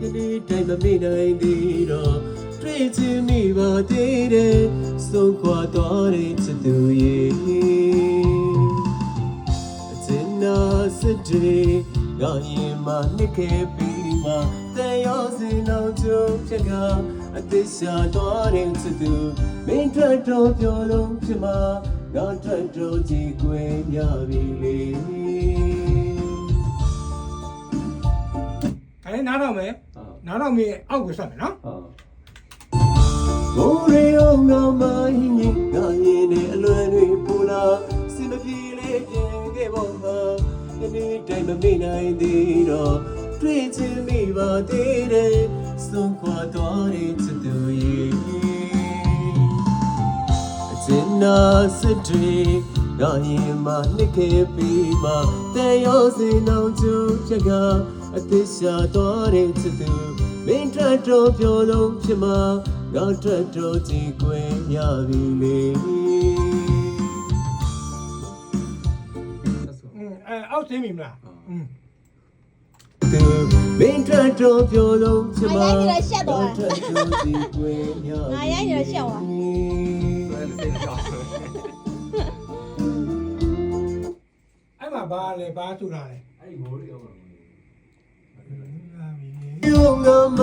ယနေ့တိုင်းမမေ့နိုင်သေးတော့တွေ့ချင်မိပါသေးတယ်ဆုံးခွာသွားတဲ့ချစ်သူရဲ့အစင်နာစစ်တွေငါရင်မနှစ်ခဲ့ပြီးမှတဲ့ရောစင်အောင်ကြုံဖြစ်ကအသက်ရှာသွားတဲ့ချစ်သူမင်းထွက်တော့ပြောလုံးဖြစ်မှာငါထွက်တော့ကြည်ကွယ်ရပြီလေအဲ့နားတော့မယ်နားတော့မေးအောက်ကိုဆက်မယ်နော်ဘိုးရီအောင်ငါမင်းကြီးငါရင်နဲ့အလွယ်တွေပူလာစင်မပြေလေးပြင်ခဲ့ပေါ်မှာဒီနေ့တိုင်းမမေ့နိုင်သေးတော့တွေ့ချင်မိပါသေးတယ်ဆုံးခွာသွားတဲ့ချစ်သူရဲ့အစင်နာစစ်တွေငါရင်မနှစ်ခဲ့ပြီးမှတဲ့ရောစင်အောင်ကျူချက်ကအသက်ရှာသွားတဲ့ချစ်သူမင်းထွက်တော့ပြောလုံးဖြစ်မှာငါထွက်တော့ကြည်ကွယ်ရပြီလေအောက်သိမိမလားမင်းထွက်တော့ပြောလုံးဖြစ်မှာငါရိုက်နေရှက်သွားထွက်တော့ကြည်ကွယ်ရငါရိုက်နေရှက်သွားအဲ့မှာဘာလဲဘာထူတာလဲအဲ့ဒီမိုးတွေရောက်မှာယုံငါမ